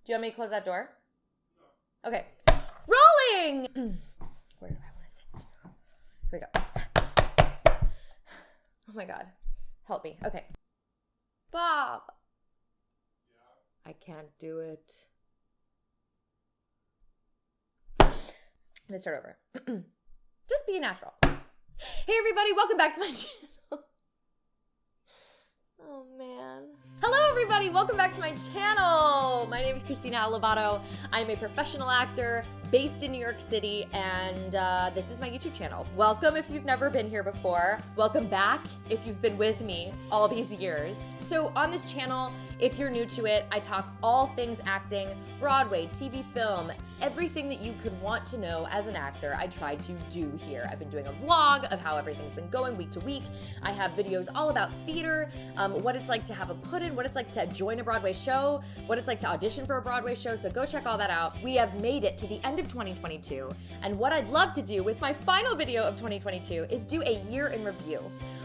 Do you want me to close that door? No. Okay. Rolling! Where do I want to sit? Here we go. Oh my God. Help me. Okay. Bob. Yeah. I can't do it. I'm gonna start over. Just be natural. Hey everybody, welcome back to my channel. Oh man. Hello everybody, welcome back to my channel. My name is Christina Alavato. I'm a professional actor based in New York City, and this is my YouTube channel. Welcome if you've never been here before. Welcome back if you've been with me all these years. So on this channel, if you're new to it, I talk all things acting, Broadway, TV, film, everything that you could want to know as an actor, I try to do here. I've been doing a vlog of how everything's been going week to week. I have videos all about theater, what it's like to have a put-in, what it's like to join a Broadway show, what it's like to audition for a Broadway show, so go check all that out. We have made it to the end of 2022, and what I'd love to do with my final video of 2022 is do a year in review.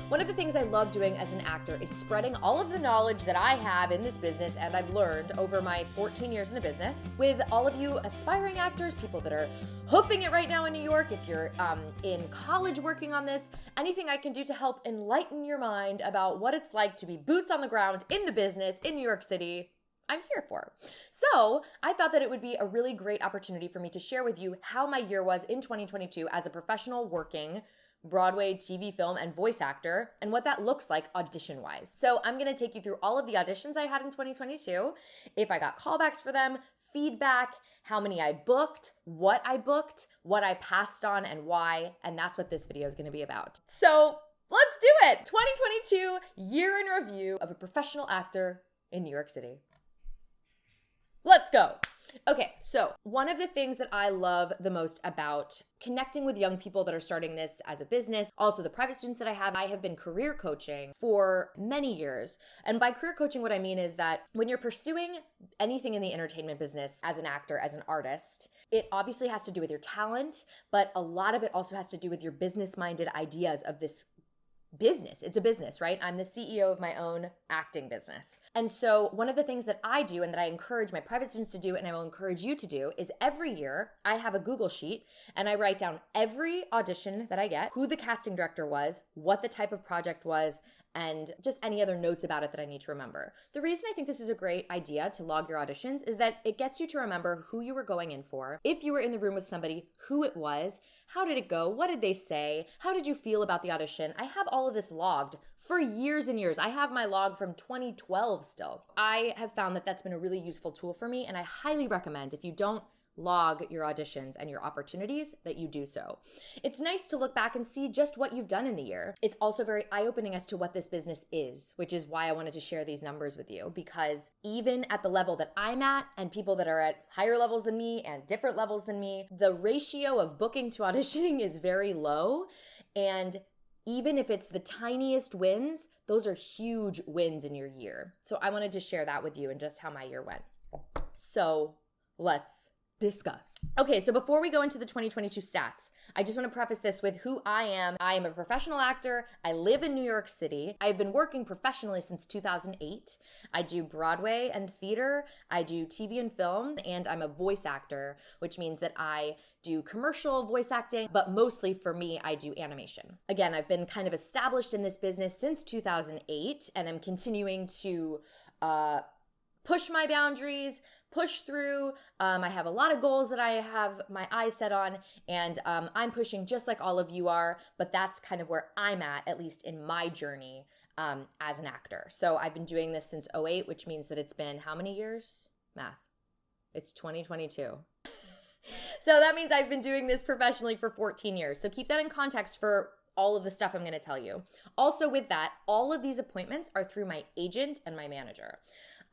One of the things I love doing as an actor is spreading all of the knowledge that I have in this business and I've learned over my 14 years in the business with all of you aspiring actors, people that are hoofing it right now in New York, if you're in college working on this, anything I can do to help enlighten your mind about what it's like to be boots on the ground in the business in New York City, I'm here for. So I thought that it would be a really great opportunity for me to share with you how my year was in 2022 as a professional working Broadway, TV, film, and voice actor, and what that looks like audition-wise. So I'm gonna take you through all of the auditions I had in 2022, if I got callbacks for them, feedback, how many I booked, what I passed on, and why, and that's what this video is gonna be about. So let's do it! 2022 year in review of a professional actor in New York City. Let's go. Okay, so one of the things that I love the most about connecting with young people that are starting this as a business, also the private students that I have been career coaching for many years. And by career coaching, what I mean is that when you're pursuing anything in the entertainment business as an actor, as an artist, it obviously has to do with your talent, but a lot of it also has to do with your business-minded ideas of this business. It's a business, right? I'm the CEO of my own acting business. And so one of the things that I do and that I encourage my private students to do, and I will encourage you to do, is every year I have a Google sheet and I write down every audition that I get, who the casting director was, what the type of project was, and just any other notes about it that I need to remember. The reason I think this is a great idea to log your auditions is that it gets you to remember who you were going in for, if you were in the room with somebody, who it was, how did it go, what did they say, how did you feel about the audition. I have all of this logged for years and years. I have my log from 2012 still. I have found that that's been a really useful tool for me, and I highly recommend, if you don't log your auditions and your opportunities, that you do so. It's nice to look back and see just what you've done in the year. It's also very eye-opening as to what this business is, which is why I wanted to share these numbers with you, because even at the level that I'm at and people that are at higher levels than me and different levels than me, the ratio of booking to auditioning is very low. And even if it's the tiniest wins, those are huge wins in your year. So I wanted to share that with you and just how my year went. So let's discuss. Okay, so before we go into the 2022 stats, I just want to preface this with who I am. I am a professional actor. I live in New York City. I've been working professionally since 2008. I do Broadway and theater. I do TV and film, and I'm a voice actor, which means that I do commercial voice acting, but mostly for me, I do animation. Again, I've been kind of established in this business since 2008, and I'm continuing to push my boundaries, push through. I have a lot of goals that I have my eyes set on, and I'm pushing just like all of you are, but that's kind of where I'm at least in my journey as an actor. So I've been doing this since 2008, which means that it's been how many years? Math. It's 2022. So that means I've been doing this professionally for 14 years. So keep that in context for all of the stuff I'm going to tell you. Also with that, all of these appointments are through my agent and my manager.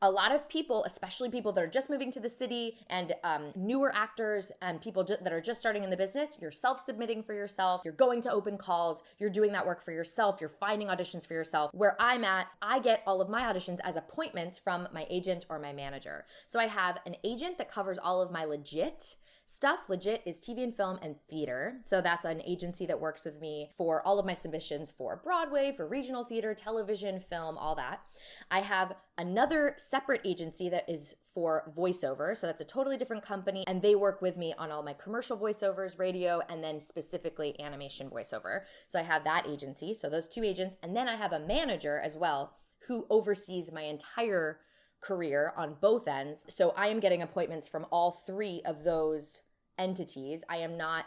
A lot of people, especially people that are just moving to the city and newer actors and people that are just starting in the business, you're self-submitting for yourself, you're going to open calls, you're doing that work for yourself, you're finding auditions for yourself. Where I'm at, I get all of my auditions as appointments from my agent or my manager. So I have an agent that covers all of my legit Stuff Legit is TV and film and theater. So that's an agency that works with me for all of my submissions for Broadway, for regional theater, television, film, all that. I have another separate agency that is for voiceover. So that's a totally different company, and they work with me on all my commercial voiceovers, radio, and then specifically animation voiceover. So I have that agency. So those two agents. And then I have a manager as well who oversees my entire career on both ends. So I am getting appointments from all three of those entities. I am not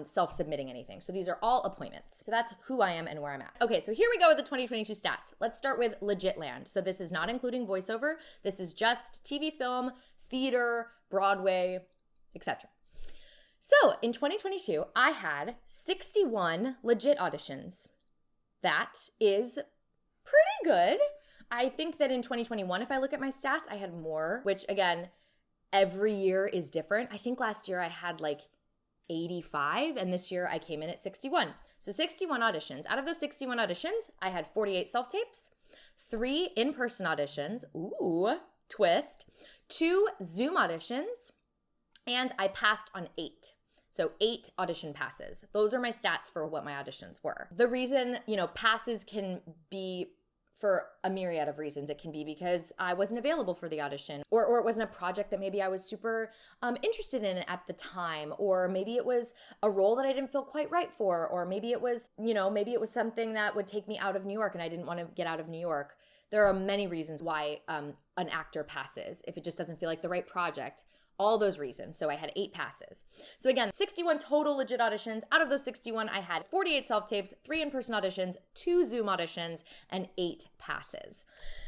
self-submitting anything. So these are all appointments. So that's who I am and where I'm at. Okay, so here we go with the 2022 stats. Let's start with Legit Land. So this is not including voiceover. This is just TV, film, theater, Broadway, etc. So in 2022, I had 61 legit auditions. That is pretty good. I think that in 2021, if I look at my stats, I had more, which again, every year is different. I think last year I had like 85, and this year I came in at 61. So 61 auditions. Out of those 61 auditions, I had 48 self-tapes, 3 in-person auditions, ooh, twist, 2 Zoom auditions, and I passed on 8. So 8 audition passes. Those are my stats for what my auditions were. The reason, passes can be for a myriad of reasons. It can be because I wasn't available for the audition, or it wasn't a project that maybe I was super interested in at the time, or maybe it was a role that I didn't feel quite right for, or maybe it was, maybe it was something that would take me out of New York and I didn't want to get out of New York. There are many reasons why an actor passes if it just doesn't feel like the right project. All those reasons. So I had 8 passes. So again, 61 total legit auditions. Out of those 61, I had 48 self-tapes, 3 in-person auditions, 2 Zoom auditions, and 8 passes.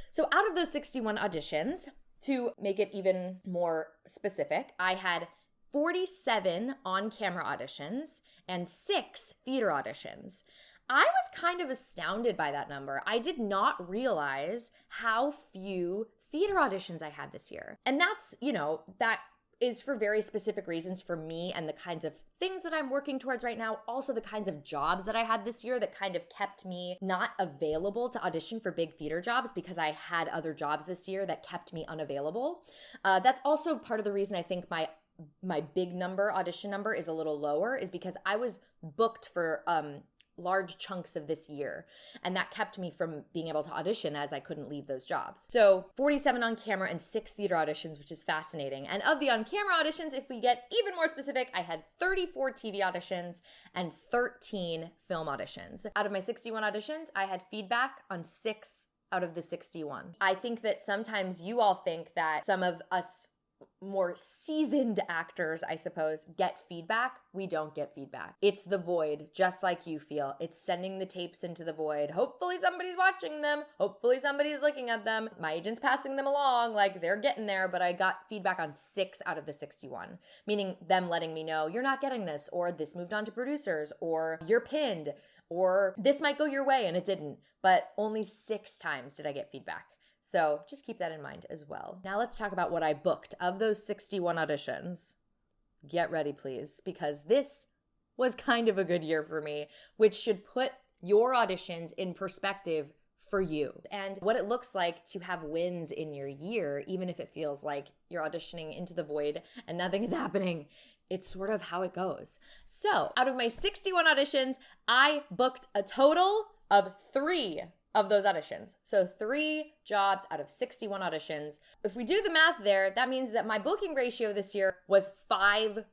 So out of those 61 auditions, to make it even more specific, I had 47 on-camera auditions and 6 theater auditions. I was kind of astounded by that number. I did not realize how few theater auditions I had this year. And that's, that is for very specific reasons for me and the kinds of things that I'm working towards right now. Also the kinds of jobs that I had this year that kind of kept me not available to audition for big theater jobs because I had other jobs this year that kept me unavailable. That's also part of the reason I think my big audition number is a little lower, is because I was booked for large chunks of this year, and that kept me from being able to audition as I couldn't leave those jobs. So 47 on camera and 6 theater auditions, which is fascinating. And of the on-camera auditions, if we get even more specific, I had 34 TV auditions and 13 film auditions. Out of my 61 auditions, I had feedback on 6 out of the 61. I think that sometimes you all think that some of us more seasoned actors, I suppose, get feedback. We don't get feedback. It's the void, just like you feel. It's sending the tapes into the void. Hopefully somebody's watching them. Hopefully somebody's looking at them. My agent's passing them along, like they're getting there, but I got feedback on 6 out of the 61, meaning them letting me know, you're not getting this, or this moved on to producers, or you're pinned, or this might go your way, and it didn't. But only 6 times did I get feedback. So just keep that in mind as well. Now let's talk about what I booked of those 61 auditions. Get ready, please, because this was kind of a good year for me, which should put your auditions in perspective for you and what it looks like to have wins in your year, even if it feels like you're auditioning into the void and nothing is happening. It's sort of how it goes. So out of my 61 auditions, I booked a total of 3 of those auditions. So 3 jobs out of 61 auditions. If we do the math there, that means that my booking ratio this year was 5%,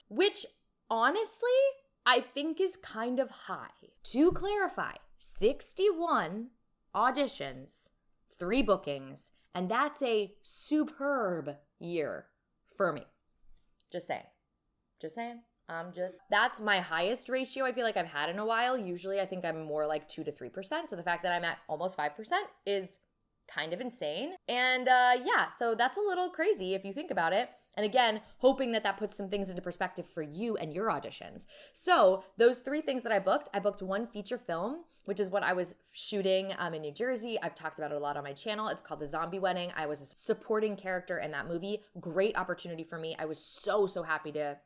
which honestly, I think is kind of high. To clarify, 61 auditions, 3 bookings, and that's a superb year for me. Just saying. That's my highest ratio I feel like I've had in a while. Usually I think I'm more like 2 to 3%. So the fact that I'm at almost 5% is kind of insane. And so that's a little crazy if you think about it. And again, hoping that puts some things into perspective for you and your auditions. So those 3 things that I booked 1 feature film, which is what I was shooting in New Jersey. I've talked about it a lot on my channel. It's called The Zombie Wedding. I was a supporting character in that movie. Great opportunity for me. I was so happy to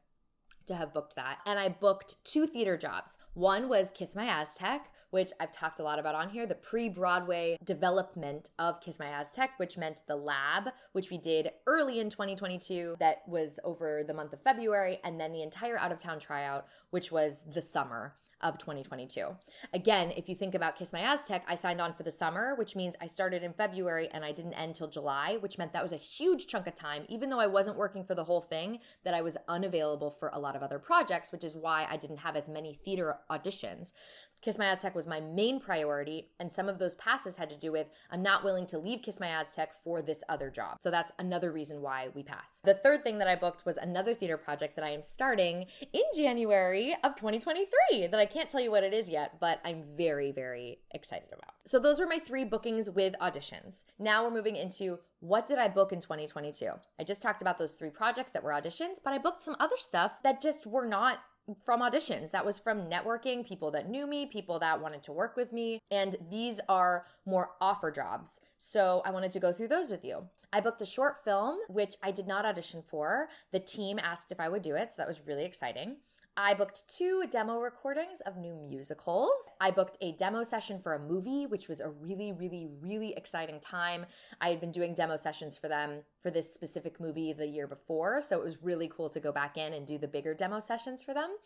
to have booked that. And I booked 2 theater jobs. One was Kiss My Aztec, which I've talked a lot about on here, the pre-Broadway development of Kiss My Aztec, which meant the lab, which we did early in 2022, that was over the month of February, and then the entire out-of-town tryout, which was the summer of 2022. Again, if you think about Kiss My Aztec, I signed on for the summer, which means I started in February and I didn't end till July, which meant that was a huge chunk of time, even though I wasn't working for the whole thing, that I was unavailable for a lot of other projects, which is why I didn't have as many theater auditions. Kiss My Aztec was my main priority, and some of those passes had to do with I'm not willing to leave Kiss My Aztec for this other job. So that's another reason why we passed. The third thing that I booked was another theater project that I am starting in January of 2023 that I can't tell you what it is yet, but I'm very, very excited about. So those were my 3 bookings with auditions. Now we're moving into what did I book in 2022? I just talked about those 3 projects that were auditions, but I booked some other stuff that just were not from auditions. That was from networking, people that knew me, people that wanted to work with me. And these are more offer jobs. So I wanted to go through those with you. I booked a short film, which I did not audition for. The team asked if I would do it, so that was really exciting. I booked 2 demo recordings of new musicals. I booked a demo session for a movie, which was a really, really, really exciting time. I had been doing demo sessions for them for this specific movie the year before, so it was really cool to go back in and do the bigger demo sessions for them.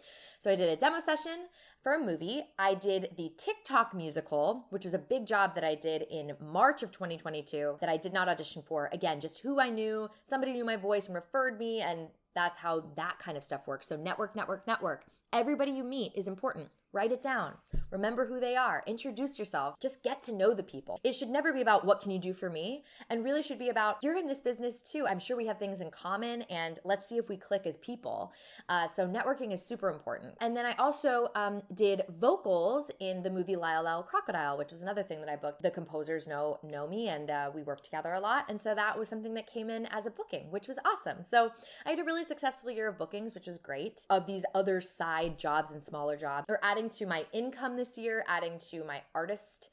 So I did a demo session for a movie. I did the TikTok musical, which was a big job that I did in March of 2022 that I did not audition for. Again, just who I knew, somebody knew my voice and referred me, and that's how that kind of stuff works. So network, network, network. Everybody you meet is important. Write it down. Remember who they are. Introduce yourself. Just get to know the people. It should never be about what can you do for me, and really should be about you're in this business too. I'm sure we have things in common, and let's see if we click as people. So networking is super important. And then I also did vocals in the movie Lyle Lyle Crocodile, which was another thing that I booked. The composers know me, and we work together a lot. And so that was something that came in as a booking, which was awesome. So I had a really successful year of bookings, which was great. Of these other side jobs and smaller jobs, or adding to my income this year, adding to my artist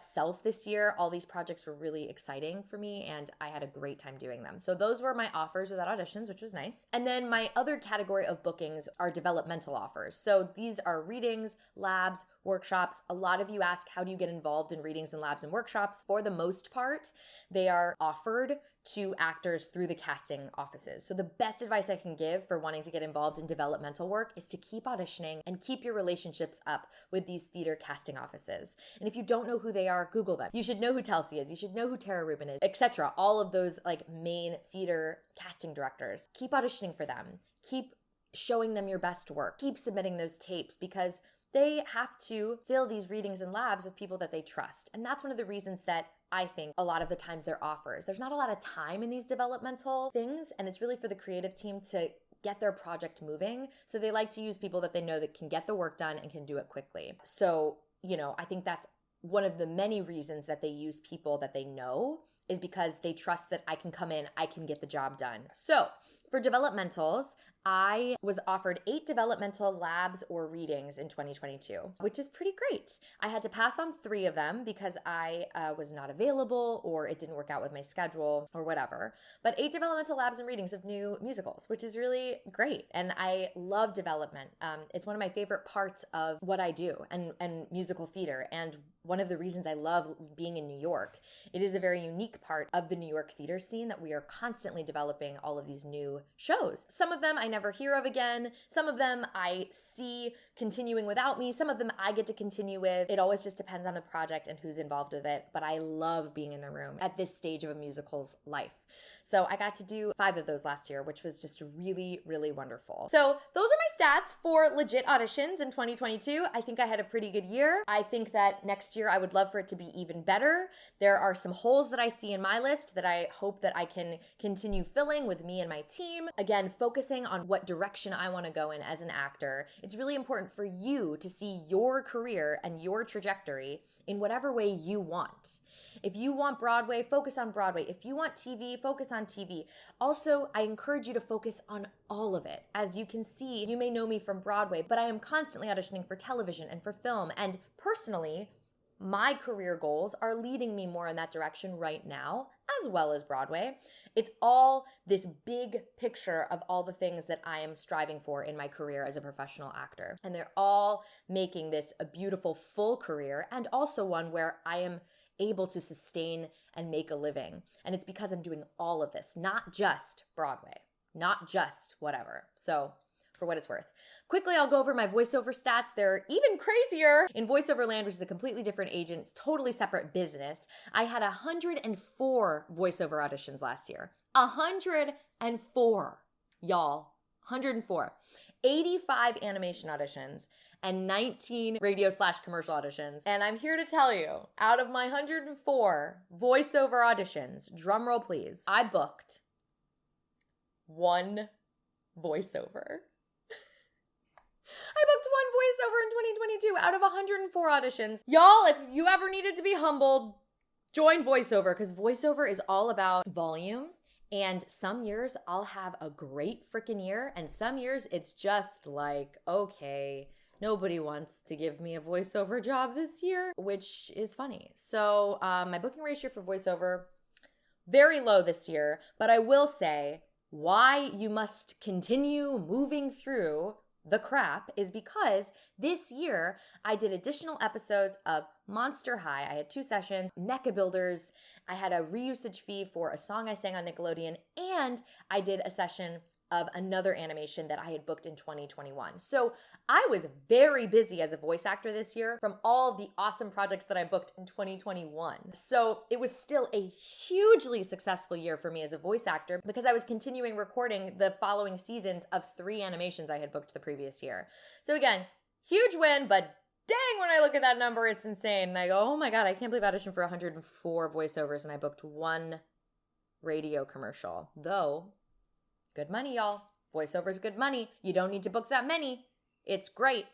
self this year. All these projects were really exciting for me, and I had a great time doing them. So those were my offers without auditions, which was nice. And then my other category of bookings are developmental offers. So these are readings, labs, workshops. A lot of you ask, how do you get involved in readings and labs and workshops? For the most part, they are offered to actors through the casting offices. So the best advice I can give for wanting to get involved in developmental work is to keep auditioning and keep your relationships up with these theater casting offices. And if you don't know who they are, Google them. You should know who Telsey is. You should know who Tara Rubin is, etc. All of those like main theater casting directors. Keep auditioning for them. Keep showing them your best work. Keep submitting those tapes, because they have to fill these readings and labs with people that they trust. And that's one of the reasons that I think a lot of the times they're offers. There's not a lot of time in these developmental things, and it's really for the creative team to get their project moving. So they like to use people that they know that can get the work done and can do it quickly. So, I think that's one of the many reasons that they use people that they know, is because they trust that I can come in, I can get the job done. So for developmentals, I was offered 8 developmental labs or readings in 2022, which is pretty great. I had to pass on 3 of them because I was not available, or it didn't work out with my schedule or whatever. But 8 developmental labs and readings of new musicals, which is really great. And I love development. It's one of my favorite parts of what I do, and musical theater. And one of the reasons I love being in New York. It is a very unique part of the New York theater scene that we are constantly developing all of these new shows. Some of them I never hear of again. Some of them I see continuing without me. Some of them I get to continue with. It always just depends on the project and who's involved with it. But I love being in the room at this stage of a musical's life. So I got to do 5 of those last year, which was just really, really wonderful. So those are my stats for legit auditions in 2022. I think I had a pretty good year. I think that next year I would love for it to be even better. There are some holes that I see in my list that I hope that I can continue filling with me and my team. Again, focusing on what direction I want to go in as an actor. It's really important for you to see your career and your trajectory in whatever way you want. If you want Broadway, focus on Broadway. If you want TV, focus on TV. Also, I encourage you to focus on all of it. As you can see, you may know me from Broadway, but I am constantly auditioning for television and for film. And personally, my career goals are leading me more in that direction right now, as well as Broadway. It's all this big picture of all the things that I am striving for in my career as a professional actor. And they're all making this a beautiful full career, and also one where I am able to sustain and make a living. And it's because I'm doing all of this, not just Broadway, not just whatever. So for what it's worth. Quickly, I'll go over my voiceover stats. They're even crazier. In voiceover land, which is a completely different agent, totally separate business, I had 104 voiceover auditions last year. 104, y'all. 104. 85 animation auditions and 19 radio/commercial auditions. And I'm here to tell you, out of my 104 voiceover auditions, drumroll please, I booked one voiceover. I booked one voiceover in 2022 out of 104 auditions. Y'all, if you ever needed to be humbled, join voiceover, because voiceover is all about volume. And some years I'll have a great freaking year, and some years it's just like, okay, nobody wants to give me a voiceover job this year, which is funny. So my booking ratio for voiceover, very low this year, but I will say why you must continue moving through the crap is because this year I did additional episodes of Monster High. I had 2 sessions, Mecha Builders. I had a reusage fee for a song I sang on Nickelodeon, and I did a session of another animation that I had booked in 2021. So I was very busy as a voice actor this year from all the awesome projects that I booked in 2021. So it was still a hugely successful year for me as a voice actor because I was continuing recording the following seasons of 3 animations I had booked the previous year. So again, huge win, but dang, when I look at that number, it's insane. And I go, oh my God, I can't believe I auditioned for 104 voiceovers and I booked 1 radio commercial. Though, good money, y'all. Voiceover's good money. You don't need to book that many. It's great.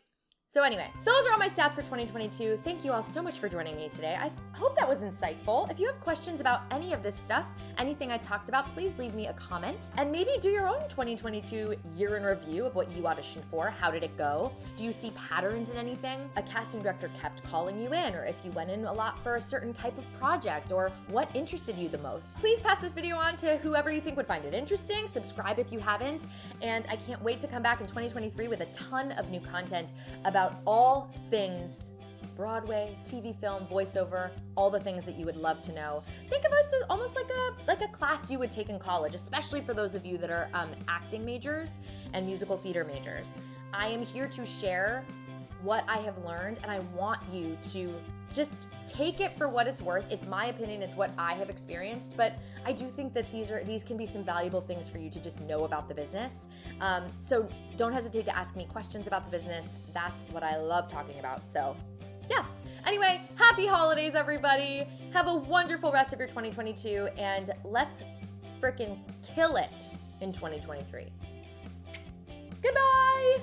So anyway, those are all my stats for 2022. Thank you all so much for joining me today. I hope that was insightful. If you have questions about any of this stuff, anything I talked about, please leave me a comment and maybe do your own 2022 year in review of what you auditioned for. How did it go? Do you see patterns in anything? A casting director kept calling you in, or if you went in a lot for a certain type of project, or what interested you the most? Please pass this video on to whoever you think would find it interesting. Subscribe if you haven't. And I can't wait to come back in 2023 with a ton of new content about all things Broadway, TV, film, voiceover, all the things that you would love to know. Think of us as almost like a class you would take in college, especially for those of you that are acting majors and musical theater majors. I am here to share what I have learned, and I want you to just take it for what it's worth. It's my opinion, it's what I have experienced, but I do think that these can be some valuable things for you to just know about the business. So don't hesitate to ask me questions about the business. That's what I love talking about. So yeah. Anyway, happy holidays, everybody. Have a wonderful rest of your 2022, and let's freaking kill it in 2023. Goodbye.